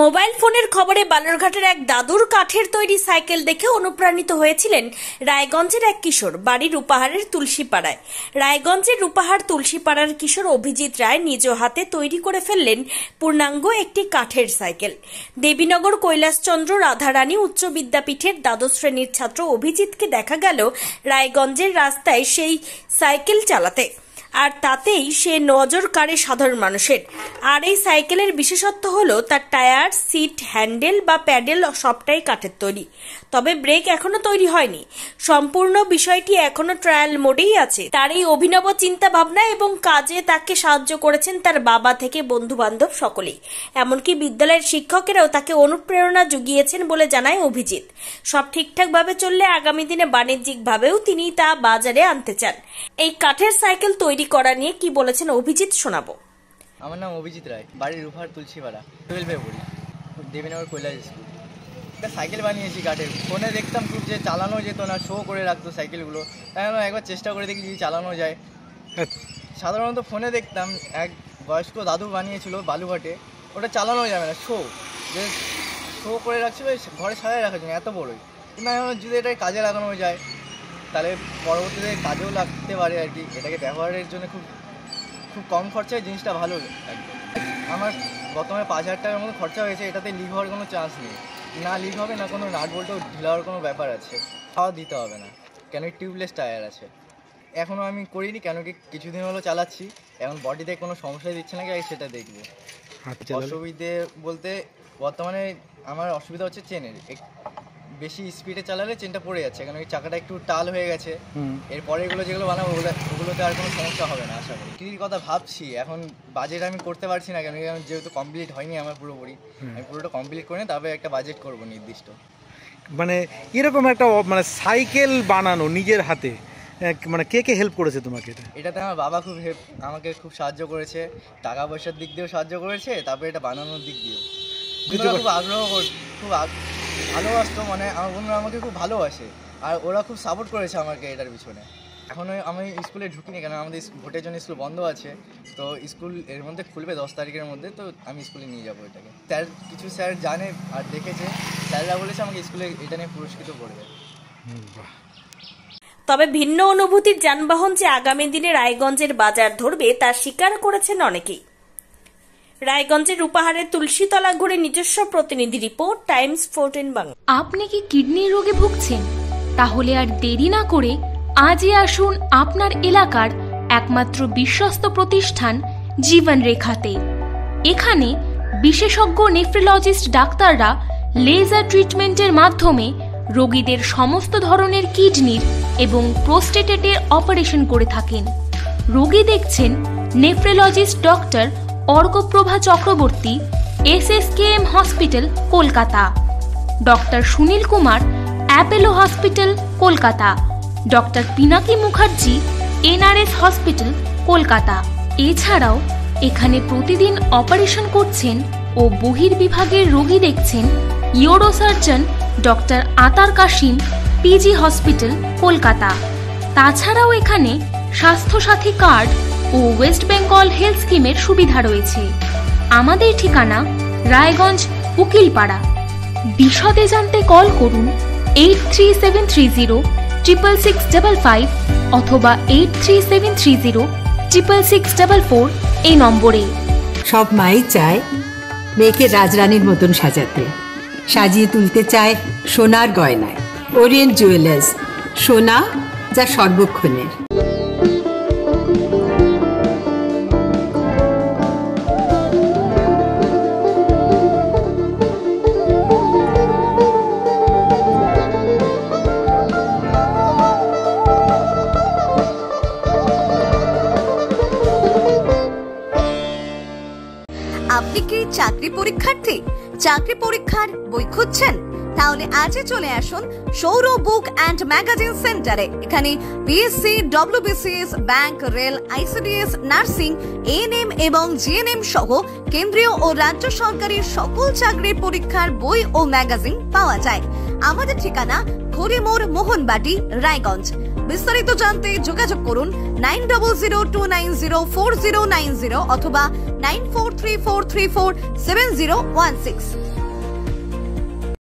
Mobile ফোনের খবরে বালুরঘাটের এক দাদুর কাঠের তৈরি সাইকেল দেখে অনুপ্রাণিত হয়েছিলেন রায়গঞ্জের এক কিশোর। বাড়ি রূপাহারের তুলসীপাড়ায়। রায়গঞ্জের রূপাহার তুলসীপাড়ার কিশোর অভিজিৎ রায় নিজ হাতে তৈরি করে ফেললেন পূর্ণাঙ্গ একটি কাঠের সাইকেল। দেবীনগর কৈলাসচন্দ্র রাধারানী উচ্চ বিদ্যাপীঠের দ্বাদশ শ্রেণীর ছাত্র অভিজিৎকে দেখা গেল রায়গঞ্জের রাস্তায় সেই সাইকেল চালাতে, আর তাতেই সে নজর কাড়ে সাধারণ মানুষের। আর এই সাইকেলের বিশেষত্ব হলো তার টায়ার, সিট, হ্যান্ডেল বা প্যাডেল সবটাই কাঠের তৈরি। তবে ব্রেক এখনো তৈরি হয়নি। সম্পূর্ণ বিষয়টি এখনো ট্রায়াল মোডেই আছে। তার এই অভিনব চিন্তা ভাবনা এবং কাজে তাকে সাহায্য করেছেন তার বাবা থেকে বন্ধু বান্ধব সকলেই। এমনকি বিদ্যালয়ের শিক্ষকেরাও তাকে অনুপ্রেরণা জুগিয়েছেন বলে জানায় অভিজিৎ। সব ঠিকঠাক ভাবে চললে আগামী দিনে বাণিজ্যিক ভাবেও তিনি তা বাজারে আনতে চান। এই কাঠের সাইকেল তৈরি করা নিয়ে কি বলেছেন অভিজিৎ শোনাবো। আমার নাম অভিজিৎ রায়, বাড়ি রূপাহার তুলসীপাড়া, 12-এ পড়ি, দেবীনগর কৈলাস স্কুল। একটা সাইকেল বানিয়েছি কাঠের। ফোনে দেখতাম খুব যে চালানো যেত না, শো করে রাখতো সাইকেলগুলো। তাই আমি একবার চেষ্টা করে দেখি যদি চালানো যায়। সাধারণত ফোনে দেখতাম এক বয়স্ক দাদু বানিয়েছিল বালুঘাটে, ওটা চালানো যাবে না, যে শো করে রাখছিল ঘরে সাজায় রাখার জন্য, এত বড়ই। কিন্তু আমি যদি এটা কাজে লাগানো যায় তাহলে পরবর্তীতে কাজেও লাগতে পারে আর কি। এটাকে ব্যবহারের জন্য খুব কম খরচায় জিনিসটা ভালো লাগবে। আমার বর্তমানে 5,000 টাকার মতো খরচা হয়েছে। এটাতে লিক হওয়ার কোনো চান্স নেই, না লিক হবে না কোনো নাট বল্টও ঢিলা হওয়ার কোনো ব্যাপার আছে। খাওয়া দিতে হবে না, কেন টিউবলেস টায়ার আছে। এখনও আমি করিনি, কেন কি কিছুদিন হলো চালাচ্ছি। এখন বডিতে কোনো সমস্যা দিচ্ছে নাকি সেটা দেখবো। অসুবিধে বলতে বর্তমানে আমার অসুবিধা হচ্ছে চেনের। বেশি স্পিডে চালালে চেনটা পড়ে যাচ্ছে, কারণ ওই চাকাটা একটু টাল হয়ে গেছে। এরপরে এগুলো যেগুলো বানাবো ওগুলোতে আর কোনো সমস্যা হবে না আশা করি। বিক্রির কথা ভাবছি, এখন বাজেট আমি করতে পারছি না, কেন যেহেতু কমপ্লিট হয়নি আমার পুরোপুরি। আমি পুরোটা কমপ্লিট করে তারপরে একটা বাজেট করব নির্দিষ্ট। মানে এরকম একটা সাইকেল বানানো নিজের হাতে, মানে কে হেল্প করেছে তোমাকে? এটাতে আমার বাবা আমাকে খুব সাহায্য করেছে, টাকা পয়সার দিক দিয়েও সাহায্য করেছে, তারপরে এটা বানানোর দিক দিয়েও খুব আগ্রহ, খুব ভালোবাসতো। মানে আমার বন্ধুরা আমাকে খুব ভালোবাসে, আর ওরা খুব সাপোর্ট করেছে আমাকে এটার পিছনে। এখনও আমি স্কুলে ঢুকিনি, কেন আমাদের ভোটের জন্য স্কুল বন্ধ আছে। তো স্কুল এর মধ্যে খুলবে 10 তারিখের মধ্যে, তো আমি স্কুলে নিয়ে যাবো এটাকে। কিছু স্যার জানে আর দেখেছে, স্যাররা বলেছে আমাকে স্কুলে এটা নিয়ে পুরস্কৃত করবে। তবে ভিন্ন অনুভূতির যানবাহন যে আগামী দিনে রায়গঞ্জের বাজার ধরবে তা স্বীকার করেছেন অনেকেই। রায়গঞ্জের রূপাহারের তুলসীতলা ঘুরে নিজস্ব প্রতিনিধি রিপোর্ট, টাইমস 14 বাংলা। আপনি কি কিডনির রোগে ভুগছেন? তাহলে আর দেরি না করে আজই আসুন আপনার এলাকার একমাত্র বিশ্বস্ত প্রতিষ্ঠান জীবন রেখাতে। এখানে বিশেষজ্ঞ নেফ্রোলজিস্ট ডাক্তাররা লেজার ট্রিটমেন্টের মাধ্যমে রোগীদের সমস্ত ধরনের কিডনির এবং প্রোস্টেটের অপারেশন করে থাকেন। রোগী দেখছেন nephrologist doctor Arkaprava Chakraborty, SSKM hospital, Kolkata; doctor Sunil Kumar, Apollo hospital, Kolkata; doctor Pinaki Mukherjee, NRS hospital, Kolkata. এছাড়াও এখানে প্রতিদিন অপারেশন করছেন ও বহির্বিভাগের রোগী দেখছেন ইউরোসার্জন ডক্টর আতার কাশিম, PG হসপিটাল, কলকাতা। তাছাড়াও এখানে স্বাস্থ্যসাথী কার্ড ও ওয়েস্ট বেঙ্গল হেলথ স্কিমের সুবিধা রয়েছে। আমাদের ঠিকানা রায়গঞ্জ উকিলপাড়া। বিশদে জানতে কল করুন 8373066655 অথবা 8373066644 এই নম্বরে। সব মাই চায় মেয়েকে রাজরানীর মতন সাজাতে, সাজিয়ে তুলতে চায় সোনার গয়নায়। ওরিয়েন্ট জুয়েলার্স, সোনা যা সর্বক্ষণের। আপনি কি চাকরি পরীক্ষার্থী? চাকরি পরীক্ষার বই খুঁজছেন? তাহলে আজই চলে আসুন সৌরভ বুক অ্যান্ড ম্যাগাজিন সেন্টারে। এখানে BSc, WBCS, bank, rail, ICDS, nursing, ANM এবং GNM সহ কেন্দ্রীয় ও রাজ্য সরকারি সকল চাকরির পরীক্ষার বই ও ম্যাগাজিন পাওয়া যায়। আমাদের ঠিকানা ঘড়িমোড়, মোহনবাটি, রায়গঞ্জ। বিস্তারিত জানতে যোগাযোগ করুন 9002904090 অথবা 9434347016।